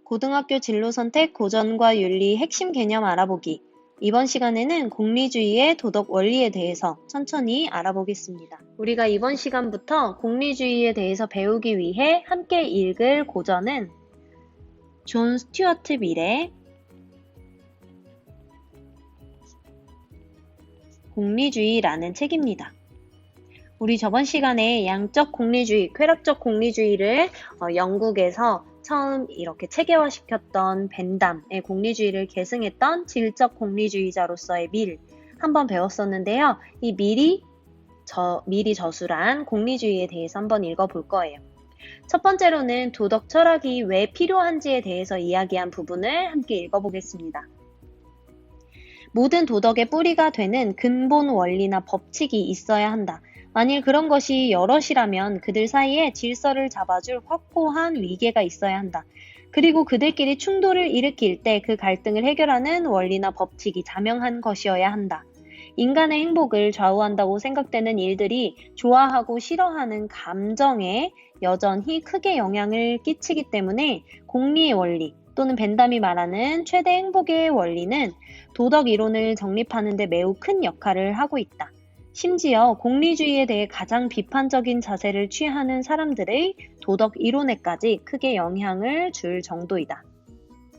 고등학교 진로 선택, 고전과 윤리, 핵심 개념 알아보기. 이번 시간에는 공리주의의 도덕 원리에 대해서 천천히 알아보겠습니다. 우리가 이번 시간부터 공리주의에 대해서 배우기 위해 함께 읽을 고전은 존 스튜어트 밀의 공리주의라는 책입니다. 우리 저번 시간에 양적 공리주의, 쾌락적 공리주의를 영국에서 처음 이렇게 체계화시켰던 벤담의 공리주의를 계승했던 질적 공리주의자로서의 밀 한번 배웠었는데요. 이 밀이 저술한 공리주의에 대해서 한번 읽어볼 거예요. 첫 번째로는 도덕 철학이 왜 필요한지에 대해서 이야기한 부분을 함께 읽어보겠습니다. 모든 도덕의 뿌리가 되는 근본 원리나 법칙이 있어야 한다. 만일 그런 것이 여럿이라면 그들 사이에 질서를 잡아줄 확고한 위계가 있어야 한다. 그리고 그들끼리 충돌을 일으킬 때 그 갈등을 해결하는 원리나 법칙이 자명한 것이어야 한다. 인간의 행복을 좌우한다고 생각되는 일들이 좋아하고 싫어하는 감정에 여전히 크게 영향을 끼치기 때문에 공리의 원리 또는 벤담이 말하는 최대 행복의 원리는 도덕 이론을 정립하는 데 매우 큰 역할을 하고 있다. 심지어 공리주의에 대해 가장 비판적인 자세를 취하는 사람들의 도덕 이론에까지 크게 영향을 줄 정도이다.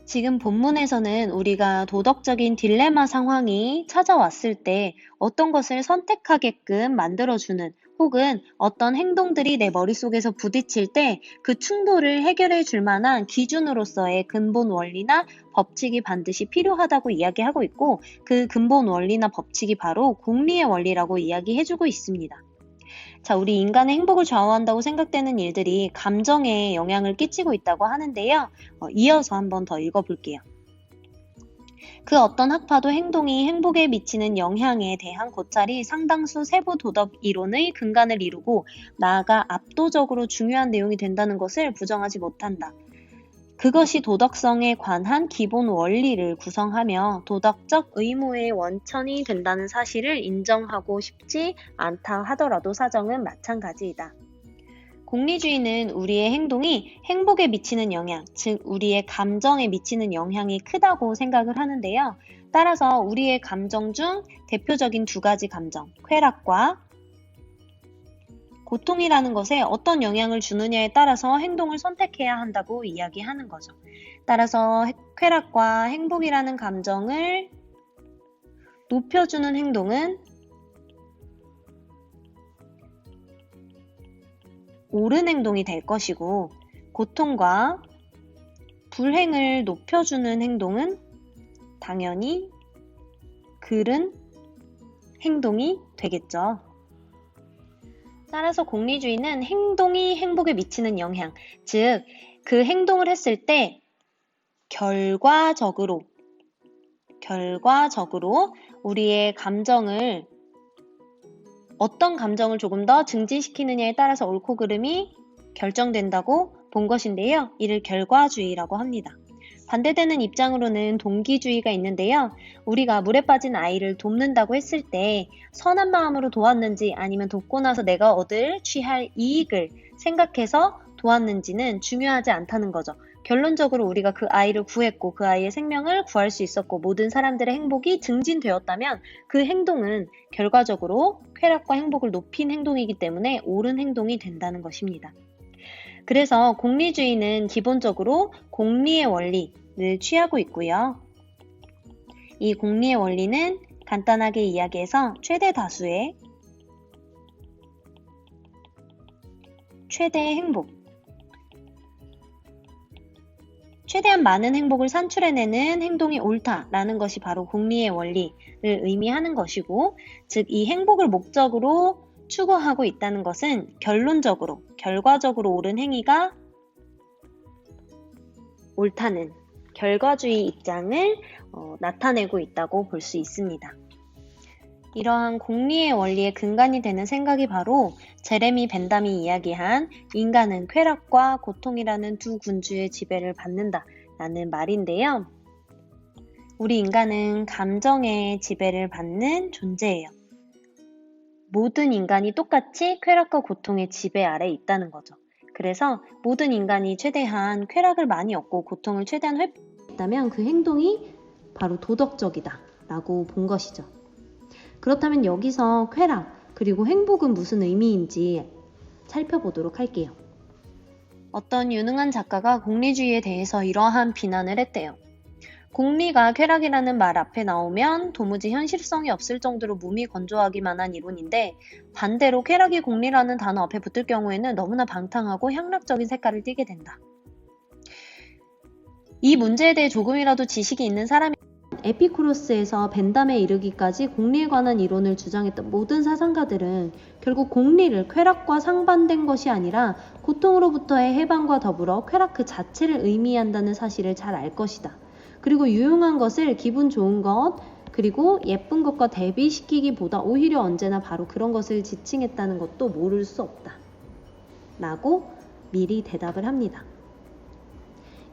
지금 본문에서는 우리가 도덕적인 딜레마 상황이 찾아왔을 때 어떤 것을 선택하게끔 만들어주는 혹은 어떤 행동들이 내 머릿속에서 부딪힐 때 그 충돌을 해결해 줄 만한 기준으로서의 근본 원리나 법칙이 반드시 필요하다고 이야기하고 있고 그 근본 원리나 법칙이 바로 공리의 원리라고 이야기해주고 있습니다. 자, 우리 인간의 행복을 좌우한다고 생각되는 일들이 감정에 영향을 끼치고 있다고 하는데요. 이어서 한번 더 읽어볼게요. 그 어떤 학파도 행동이 행복에 미치는 영향에 대한 고찰이 상당수 세부 도덕 이론의 근간을 이루고 나아가 압도적으로 중요한 내용이 된다는 것을 부정하지 못한다. 그것이 도덕성에 관한 기본 원리를 구성하며 도덕적 의무의 원천이 된다는 사실을 인정하고 싶지 않다 하더라도 사정은 마찬가지이다. 공리주의는 우리의 행동이 행복에 미치는 영향, 즉 우리의 감정에 미치는 영향이 크다고 생각을 하는데요. 따라서 우리의 감정 중 대표적인 두 가지 감정, 쾌락과 고통이라는 것에 어떤 영향을 주느냐에 따라서 행동을 선택해야 한다고 이야기하는 거죠. 따라서 쾌락과 행복이라는 감정을 높여주는 행동은 옳은 행동이 될 것이고 고통과 불행을 높여주는 행동은 당연히 그른 행동이 되겠죠. 따라서 공리주의는 행동이 행복에 미치는 영향, 즉 그 행동을 했을 때 결과적으로 우리의 감정을 어떤 감정을 조금 더 증진시키느냐에 따라서 옳고 그름이 결정된다고 본 것인데요. 이를 결과주의라고 합니다. 반대되는 입장으로는 동기주의가 있는데요. 우리가 물에 빠진 아이를 돕는다고 했을 때 선한 마음으로 도왔는지 아니면 돕고 나서 내가 취할 이익을 생각해서 도왔는지는 중요하지 않다는 거죠. 결론적으로 우리가 그 아이를 구했고 그 아이의 생명을 구할 수 있었고 모든 사람들의 행복이 증진되었다면 그 행동은 결과적으로 쾌락과 행복을 높인 행동이기 때문에 옳은 행동이 된다는 것입니다. 그래서 공리주의는 기본적으로 공리의 원리를 취하고 있고요. 이 공리의 원리는 간단하게 이야기해서 최대 다수의 최대의 행복, 최대한 많은 행복을 산출해내는 행동이 옳다라는 것이 바로 공리의 원리를 의미하는 것이고, 즉 이 행복을 목적으로 추구하고 있다는 것은 결과적으로 옳은 행위가 옳다는 결과주의 입장을 나타내고 있다고 볼 수 있습니다. 이러한 공리의 원리의 근간이 되는 생각이 바로 제레미 벤담이 이야기한 인간은 쾌락과 고통이라는 두 군주의 지배를 받는다라는 말인데요. 우리 인간은 감정의 지배를 받는 존재예요. 모든 인간이 똑같이 쾌락과 고통의 지배 아래 있다는 거죠. 그래서 모든 인간이 최대한 쾌락을 많이 얻고 고통을 최대한 회피했다면 그 행동이 바로 도덕적이다 라고 본 것이죠. 그렇다면 여기서 쾌락 그리고 행복은 무슨 의미인지 살펴보도록 할게요. 어떤 유능한 작가가 공리주의에 대해서 이러한 비난을 했대요. 공리가 쾌락이라는 말 앞에 나오면 도무지 현실성이 없을 정도로 몸이 건조하기만 한 이론인데 반대로 쾌락이 공리라는 단어 앞에 붙을 경우에는 너무나 방탕하고 향락적인 색깔을 띠게 된다. 이 문제에 대해 조금이라도 지식이 있는 사람이 에피쿠로스에서 벤담에 이르기까지 공리에 관한 이론을 주장했던 모든 사상가들은 결국 공리를 쾌락과 상반된 것이 아니라 고통으로부터의 해방과 더불어 쾌락 그 자체를 의미한다는 사실을 잘 알 것이다. 그리고 유용한 것을 기분 좋은 것, 그리고 예쁜 것과 대비시키기보다 오히려 언제나 바로 그런 것을 지칭했다는 것도 모를 수 없다. 라고 미리 대답을 합니다.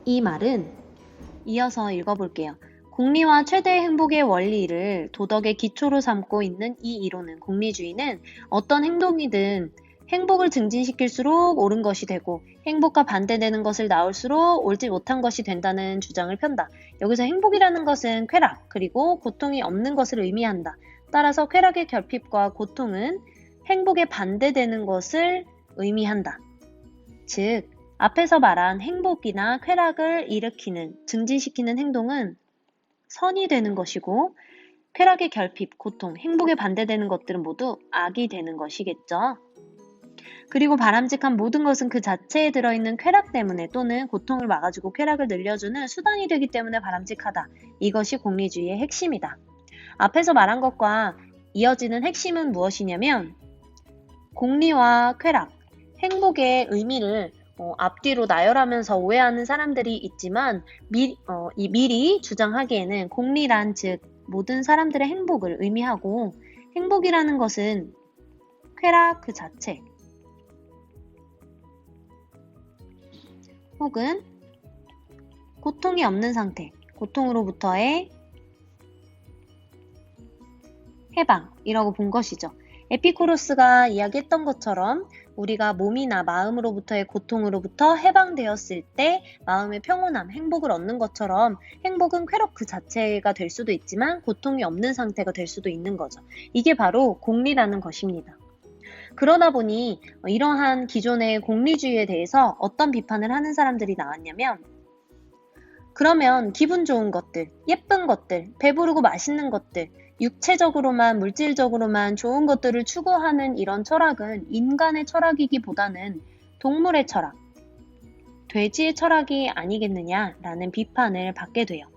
이 말은 이어서 읽어볼게요. 공리와 최대의 행복의 원리를 도덕의 기초로 삼고 있는 이 이론은 공리주의는 어떤 행동이든 행복을 증진시킬수록 옳은 것이 되고 행복과 반대되는 것을 낳을수록 옳지 못한 것이 된다는 주장을 편다. 여기서 행복이라는 것은 쾌락, 그리고 고통이 없는 것을 의미한다. 따라서 쾌락의 결핍과 고통은 행복에 반대되는 것을 의미한다. 즉, 앞에서 말한 행복이나 쾌락을 일으키는, 증진시키는 행동은 선이 되는 것이고 쾌락의 결핍, 고통, 행복에 반대되는 것들은 모두 악이 되는 것이겠죠. 그리고 바람직한 모든 것은 그 자체에 들어있는 쾌락 때문에 또는 고통을 막아주고 쾌락을 늘려주는 수단이 되기 때문에 바람직하다. 이것이 공리주의의 핵심이다. 앞에서 말한 것과 이어지는 핵심은 무엇이냐면 공리와 쾌락, 행복의 의미를 앞뒤로 나열하면서 오해하는 사람들이 있지만 미리 주장하기에는 공리란 즉 모든 사람들의 행복을 의미하고 행복이라는 것은 쾌락 그 자체 혹은 고통이 없는 상태, 고통으로부터의 해방이라고 본 것이죠. 에피쿠로스가 이야기했던 것처럼 우리가 몸이나 마음으로부터의 고통으로부터 해방되었을 때 마음의 평온함, 행복을 얻는 것처럼 행복은 쾌락 그 자체가 될 수도 있지만 고통이 없는 상태가 될 수도 있는 거죠. 이게 바로 공리라는 것입니다. 그러다 보니 이러한 기존의 공리주의에 대해서 어떤 비판을 하는 사람들이 나왔냐면 그러면 기분 좋은 것들, 예쁜 것들, 배부르고 맛있는 것들, 육체적으로만 물질적으로만 좋은 것들을 추구하는 이런 철학은 인간의 철학이기보다는 동물의 철학, 돼지의 철학이 아니겠느냐라는 비판을 받게 돼요.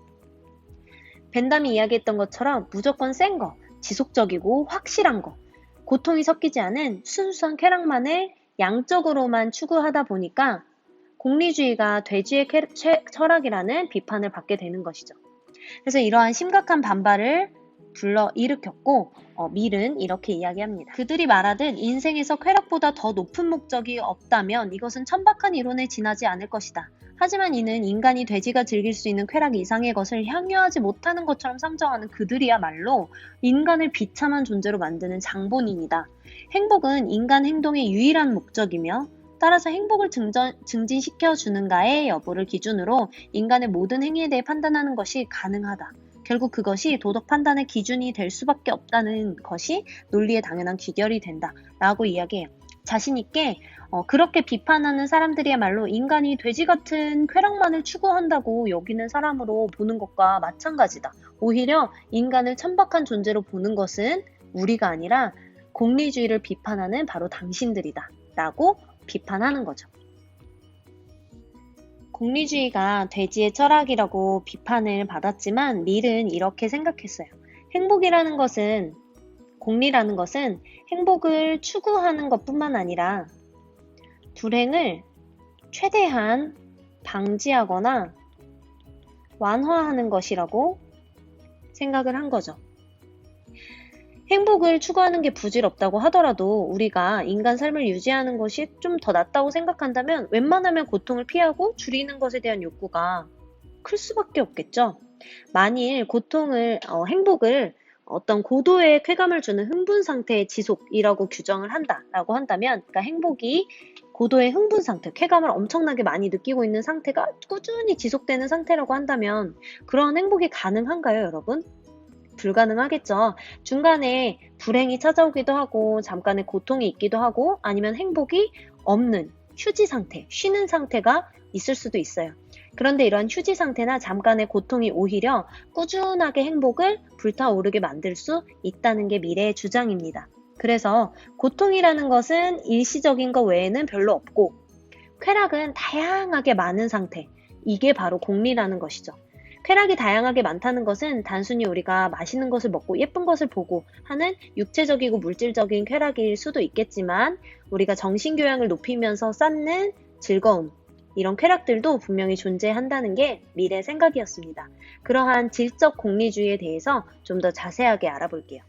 벤담이 이야기했던 것처럼 무조건 센 거, 지속적이고 확실한 거, 고통이 섞이지 않은 순수한 쾌락만을 양적으로만 추구하다 보니까 공리주의가 돼지의 철학이라는 비판을 받게 되는 것이죠. 그래서 이러한 심각한 반발을 불러일으켰고 밀은 이렇게 이야기합니다. 그들이 말하듯 인생에서 쾌락보다 더 높은 목적이 없다면 이것은 천박한 이론에 지나지 않을 것이다. 하지만 이는 인간이 돼지가 즐길 수 있는 쾌락 이상의 것을 향유하지 못하는 것처럼 상정하는 그들이야말로 인간을 비참한 존재로 만드는 장본인이다. 행복은 인간 행동의 유일한 목적이며 따라서 행복을 증진시켜주는가의 여부를 기준으로 인간의 모든 행위에 대해 판단하는 것이 가능하다. 결국 그것이 도덕 판단의 기준이 될 수밖에 없다는 것이 논리의 당연한 귀결이 된다 라고 이야기해요. 자신있게 그렇게 비판하는 사람들이야말로 인간이 돼지 같은 쾌락만을 추구한다고 여기는 사람으로 보는 것과 마찬가지다. 오히려 인간을 천박한 존재로 보는 것은 우리가 아니라 공리주의를 비판하는 바로 당신들이다 라고 비판하는 거죠. 공리주의가 돼지의 철학이라고 비판을 받았지만 밀은 이렇게 생각했어요. 행복이라는 것은, 공리라는 것은 행복을 추구하는 것뿐만 아니라 불행을 최대한 방지하거나 완화하는 것이라고 생각을 한 거죠. 행복을 추구하는 게 부질없다고 하더라도 우리가 인간 삶을 유지하는 것이 좀 더 낫다고 생각한다면 웬만하면 고통을 피하고 줄이는 것에 대한 욕구가 클 수밖에 없겠죠. 만일 행복을 어떤 고도의 쾌감을 주는 흥분 상태의 지속이라고 규정을 한다라고 한다면, 그러니까 행복이 고도의 흥분 상태, 쾌감을 엄청나게 많이 느끼고 있는 상태가 꾸준히 지속되는 상태라고 한다면 그런 행복이 가능한가요, 여러분? 불가능하겠죠. 중간에 불행이 찾아오기도 하고 잠깐의 고통이 있기도 하고 아니면 행복이 없는 휴지 상태, 쉬는 상태가 있을 수도 있어요. 그런데 이런 휴지 상태나 잠깐의 고통이 오히려 꾸준하게 행복을 불타오르게 만들 수 있다는 게 미래의 주장입니다. 그래서 고통이라는 것은 일시적인 것 외에는 별로 없고 쾌락은 다양하게 많은 상태, 이게 바로 공리라는 것이죠. 쾌락이 다양하게 많다는 것은 단순히 우리가 맛있는 것을 먹고 예쁜 것을 보고 하는 육체적이고 물질적인 쾌락일 수도 있겠지만 우리가 정신교양을 높이면서 쌓는 즐거움, 이런 쾌락들도 분명히 존재한다는 게 미래의 생각이었습니다. 그러한 질적 공리주의에 대해서 좀 더 자세하게 알아볼게요.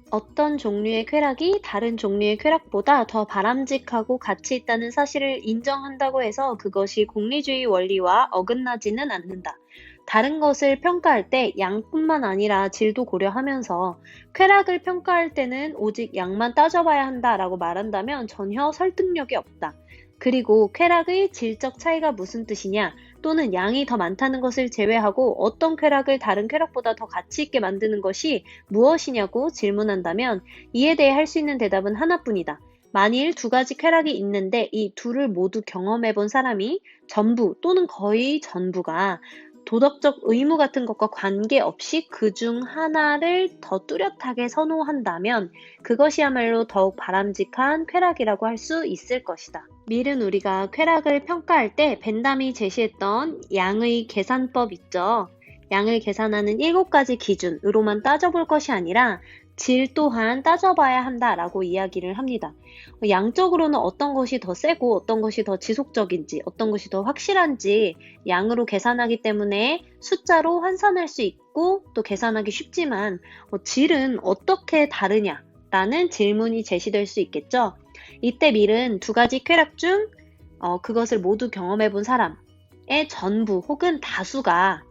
어떤 종류의 쾌락이 다른 종류의 쾌락보다 더 바람직하고 가치 있다는 사실을 인정한다고 해서 그것이 공리주의 원리와 어긋나지는 않는다. 다른 것을 평가할 때 양뿐만 아니라 질도 고려하면서 쾌락을 평가할 때는 오직 양만 따져봐야 한다라고 말한다면 전혀 설득력이 없다. 그리고 쾌락의 질적 차이가 무슨 뜻이냐, 또는 양이 더 많다는 것을 제외하고 어떤 쾌락을 다른 쾌락보다 더 가치 있게 만드는 것이 무엇이냐고 질문한다면 이에 대해 할 수 있는 대답은 하나뿐이다. 만일 두 가지 쾌락이 있는데 이 둘을 모두 경험해 본 사람이 전부 또는 거의 전부가 도덕적 의무 같은 것과 관계없이 그 중 하나를 더 뚜렷하게 선호한다면 그것이야말로 더욱 바람직한 쾌락이라고 할 수 있을 것이다. 밀은 우리가 쾌락을 평가할 때 벤담이 제시했던 양의 계산법 있죠. 양을 계산하는 7가지 기준으로만 따져볼 것이 아니라 질 또한 따져봐야 한다라고 이야기를 합니다. 양적으로는 어떤 것이 더 세고 어떤 것이 더 지속적인지 어떤 것이 더 확실한지 양으로 계산하기 때문에 숫자로 환산할 수 있고 또 계산하기 쉽지만 질은 어떻게 다르냐라는 질문이 제시될 수 있겠죠. 이때 밀은 두 가지 쾌락 중 그것을 모두 경험해 본 사람의 전부 혹은 다수가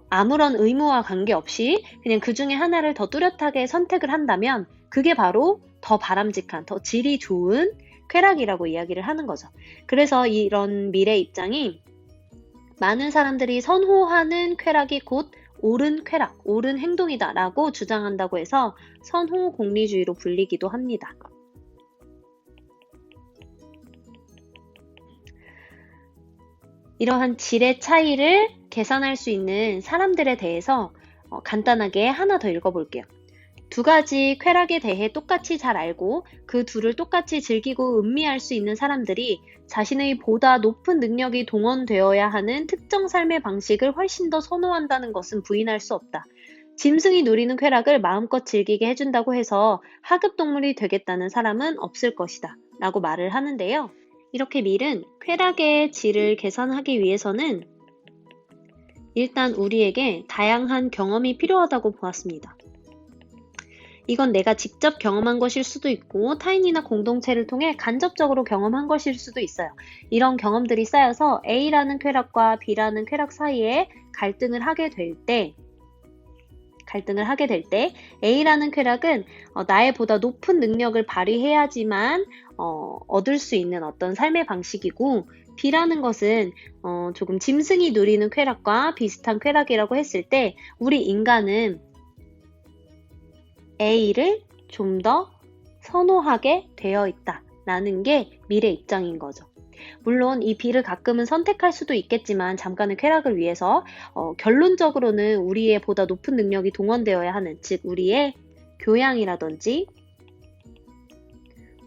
아무런 의무와 관계없이 그냥 그 중에 하나를 더 뚜렷하게 선택을 한다면 그게 바로 더 바람직한, 더 질이 좋은 쾌락이라고 이야기를 하는 거죠. 그래서 이런 밀의 입장이 많은 사람들이 선호하는 쾌락이 곧 옳은 쾌락, 옳은 행동이다 라고 주장한다고 해서 선호 공리주의로 불리기도 합니다. 이러한 질의 차이를 계산할 수 있는 사람들에 대해서 간단하게 하나 더 읽어볼게요. 두 가지 쾌락에 대해 똑같이 잘 알고 그 둘을 똑같이 즐기고 음미할 수 있는 사람들이 자신의 보다 높은 능력이 동원되어야 하는 특정 삶의 방식을 훨씬 더 선호한다는 것은 부인할 수 없다. 짐승이 누리는 쾌락을 마음껏 즐기게 해준다고 해서 하급동물이 되겠다는 사람은 없을 것이다 라고 말을 하는데요. 이렇게 밀은 쾌락의 질을 계산하기 위해서는 일단 우리에게 다양한 경험이 필요하다고 보았습니다. 이건 내가 직접 경험한 것일 수도 있고 타인이나 공동체를 통해 간접적으로 경험한 것일 수도 있어요. 이런 경험들이 쌓여서 A라는 쾌락과 B라는 쾌락 사이에 갈등을 하게 될 때 A라는 쾌락은 나의 보다 높은 능력을 발휘해야지만 얻을 수 있는 어떤 삶의 방식이고 B라는 것은 조금 짐승이 누리는 쾌락과 비슷한 쾌락이라고 했을 때 우리 인간은 A를 좀 더 선호하게 되어 있다라는 게 밀의 입장인 거죠. 물론 이 B를 가끔은 선택할 수도 있겠지만 잠깐의 쾌락을 위해서 결론적으로는 우리의 보다 높은 능력이 동원되어야 하는, 즉 우리의 교양이라든지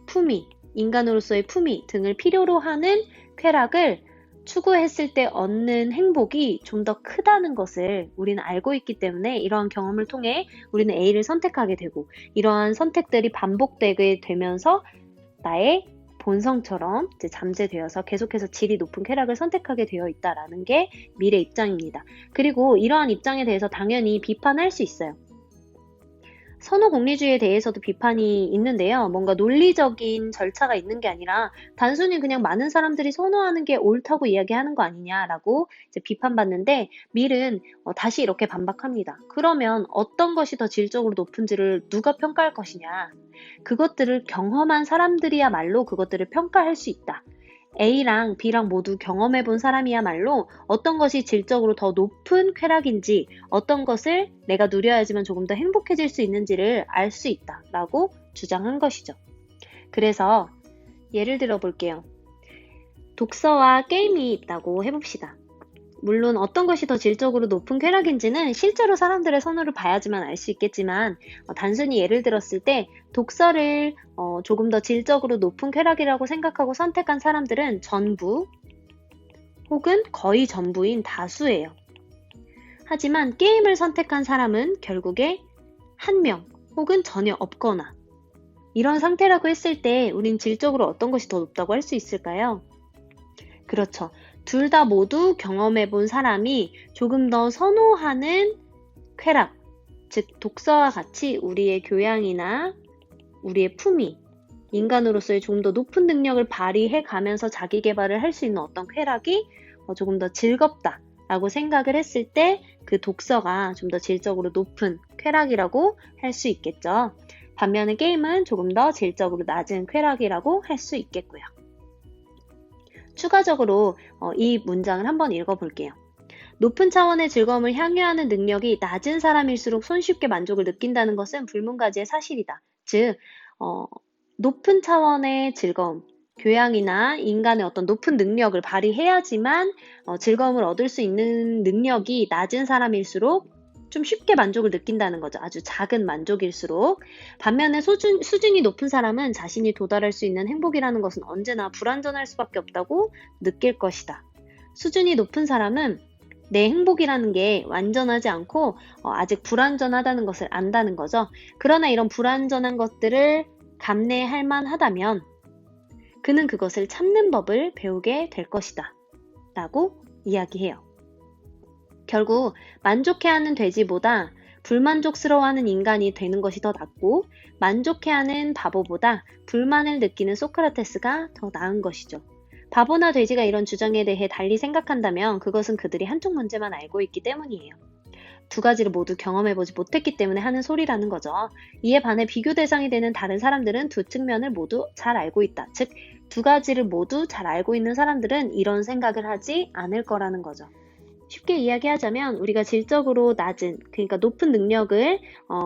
품위, 인간으로서의 품위 등을 필요로 하는 쾌락을 추구했을 때 얻는 행복이 좀 더 크다는 것을 우리는 알고 있기 때문에 이러한 경험을 통해 우리는 A를 선택하게 되고 이러한 선택들이 반복되게 되면서 나의 본성처럼 이제 잠재되어서 계속해서 질이 높은 쾌락을 선택하게 되어 있다라는 게 밀의 입장입니다. 그리고 이러한 입장에 대해서 당연히 비판할 수 있어요. 선호 공리주의에 대해서도 비판이 있는데요. 뭔가 논리적인 절차가 있는 게 아니라 단순히 그냥 많은 사람들이 선호하는 게 옳다고 이야기하는 거 아니냐라고 이제 비판받는데 밀은 다시 이렇게 반박합니다. 그러면 어떤 것이 더 질적으로 높은지를 누가 평가할 것이냐? 그것들을 경험한 사람들이야말로 그것들을 평가할 수 있다. A랑 B랑 모두 경험해 본 사람이야말로 어떤 것이 질적으로 더 높은 쾌락인지, 어떤 것을 내가 누려야지만 조금 더 행복해질 수 있는지를 알 수 있다 라고 주장한 것이죠. 그래서 예를 들어 볼게요. 독서와 게임이 있다고 해봅시다. 물론 어떤 것이 더 질적으로 높은 쾌락인지는 실제로 사람들의 선호를 봐야지만 알 수 있겠지만 단순히 예를 들었을 때 독서를 조금 더 질적으로 높은 쾌락이라고 생각하고 선택한 사람들은 전부 혹은 거의 전부인 다수예요. 하지만 게임을 선택한 사람은 결국에 한 명 혹은 전혀 없거나 이런 상태라고 했을 때 우린 질적으로 어떤 것이 더 높다고 할 수 있을까요? 그렇죠. 둘 다 모두 경험해 본 사람이 조금 더 선호하는 쾌락, 즉 독서와 같이 우리의 교양이나 우리의 품위, 인간으로서의 조금 더 높은 능력을 발휘해 가면서 자기 개발을 할 수 있는 어떤 쾌락이 조금 더 즐겁다라고 생각을 했을 때 그 독서가 좀 더 질적으로 높은 쾌락이라고 할 수 있겠죠. 반면에 게임은 조금 더 질적으로 낮은 쾌락이라고 할 수 있겠고요. 추가적으로 이 문장을 한번 읽어볼게요. 높은 차원의 즐거움을 향유하는 능력이 낮은 사람일수록 손쉽게 만족을 느낀다는 것은 불문가지의 사실이다. 즉, 높은 차원의 즐거움, 교양이나 인간의 어떤 높은 능력을 발휘해야지만 즐거움을 얻을 수 있는 능력이 낮은 사람일수록 좀 쉽게 만족을 느낀다는 거죠. 아주 작은 만족일수록. 반면에 수준이 높은 사람은 자신이 도달할 수 있는 행복이라는 것은 언제나 불완전할 수밖에 없다고 느낄 것이다. 수준이 높은 사람은 내 행복이라는 게 완전하지 않고 아직 불완전하다는 것을 안다는 거죠. 그러나 이런 불완전한 것들을 감내할 만하다면 그는 그것을 참는 법을 배우게 될 것이다. 라고 이야기해요. 결국 만족해하는 돼지보다 불만족스러워하는 인간이 되는 것이 더 낫고 만족해하는 바보보다 불만을 느끼는 소크라테스가 더 나은 것이죠. 바보나 돼지가 이런 주장에 대해 달리 생각한다면 그것은 그들이 한쪽 문제만 알고 있기 때문이에요. 두 가지를 모두 경험해보지 못했기 때문에 하는 소리라는 거죠. 이에 반해 비교 대상이 되는 다른 사람들은 두 측면을 모두 잘 알고 있다. 즉, 두 가지를 모두 잘 알고 있는 사람들은 이런 생각을 하지 않을 거라는 거죠. 쉽게 이야기하자면 우리가 질적으로 낮은, 그러니까 높은 능력을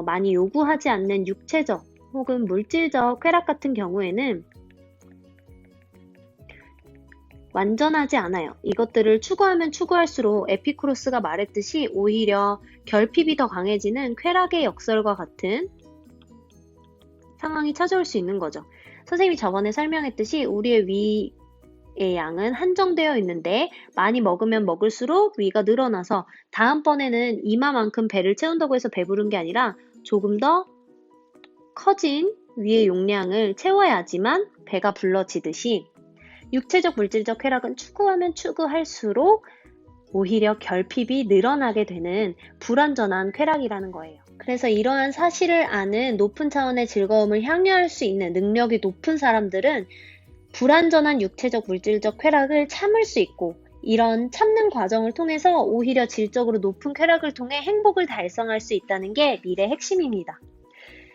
많이 요구하지 않는 육체적 혹은 물질적 쾌락 같은 경우에는 완전하지 않아요. 이것들을 추구하면 추구할수록 에피쿠로스가 말했듯이 오히려 결핍이 더 강해지는 쾌락의 역설과 같은 상황이 찾아올 수 있는 거죠. 선생님이 저번에 설명했듯이 우리의 위의 양은 한정되어 있는데 많이 먹으면 먹을수록 위가 늘어나서 다음번에는 이마만큼 배를 채운다고 해서 배부른 게 아니라 조금 더 커진 위의 용량을 채워야지만 배가 불러지듯이 육체적 물질적 쾌락은 추구하면 추구할수록 오히려 결핍이 늘어나게 되는 불완전한 쾌락이라는 거예요. 그래서 이러한 사실을 아는 높은 차원의 즐거움을 향유할 수 있는 능력이 높은 사람들은 불완전한 육체적 물질적 쾌락을 참을 수 있고 이런 참는 과정을 통해서 오히려 질적으로 높은 쾌락을 통해 행복을 달성할 수 있다는 게 밀의 핵심입니다.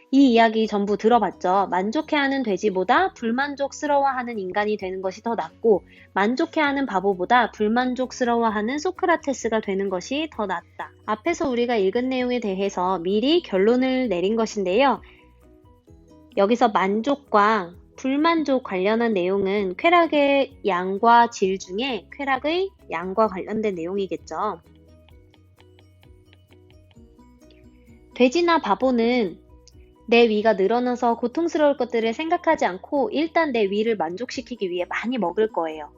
이 이야기 전부 들어봤죠. 만족해하는 돼지보다 불만족스러워하는 인간이 되는 것이 더 낫고 만족해하는 바보보다 불만족스러워하는 소크라테스가 되는 것이 더 낫다. 앞에서 우리가 읽은 내용에 대해서 미리 결론을 내린 것인데요. 여기서 만족과 불만족 관련한 내용은 쾌락의 양과 질 중에 쾌락의 양과 관련된 내용이겠죠. 돼지나 바보는 내 위가 늘어나서 고통스러울 것들을 생각하지 않고 일단 내 위를 만족시키기 위해 많이 먹을 거예요.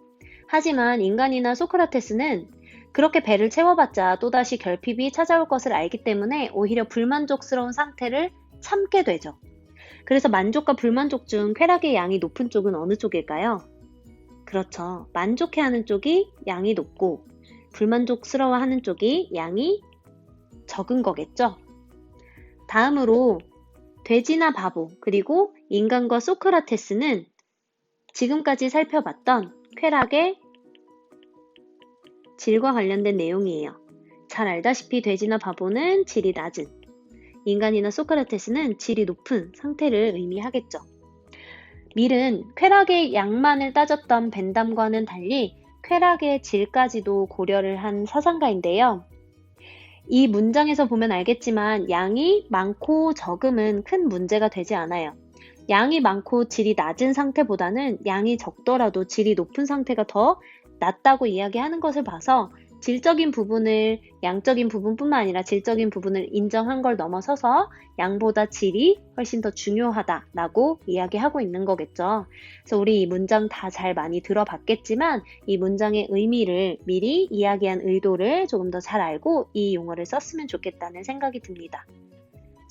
하지만 인간이나 소크라테스는 그렇게 배를 채워봤자 또다시 결핍이 찾아올 것을 알기 때문에 오히려 불만족스러운 상태를 참게 되죠. 그래서 만족과 불만족 중 쾌락의 양이 높은 쪽은 어느 쪽일까요? 그렇죠. 만족해하는 쪽이 양이 높고 불만족스러워하는 쪽이 양이 적은 거겠죠. 다음으로 돼지나 바보, 그리고 인간과 소크라테스는 지금까지 살펴봤던 쾌락의 질과 관련된 내용이에요. 잘 알다시피 돼지나 바보는 질이 낮은, 인간이나 소크라테스는 질이 높은 상태를 의미하겠죠. 밀은 쾌락의 양만을 따졌던 벤담과는 달리 쾌락의 질까지도 고려를 한 사상가인데요. 이 문장에서 보면 알겠지만 양이 많고 적음은 큰 문제가 되지 않아요. 양이 많고 질이 낮은 상태보다는 양이 적더라도 질이 높은 상태가 더 낫다고 이야기하는 것을 봐서 질적인 부분을 양적인 부분뿐만 아니라 질적인 부분을 인정한 걸 넘어서서 양보다 질이 훨씬 더 중요하다라고 이야기하고 있는 거겠죠. 그래서 우리 이 문장 다 잘 많이 들어봤겠지만 이 문장의 의미를 미리 이야기한 의도를 조금 더 잘 알고 이 용어를 썼으면 좋겠다는 생각이 듭니다.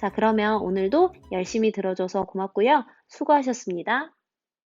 자, 그러면 오늘도 열심히 들어줘서 고맙고요. 수고하셨습니다.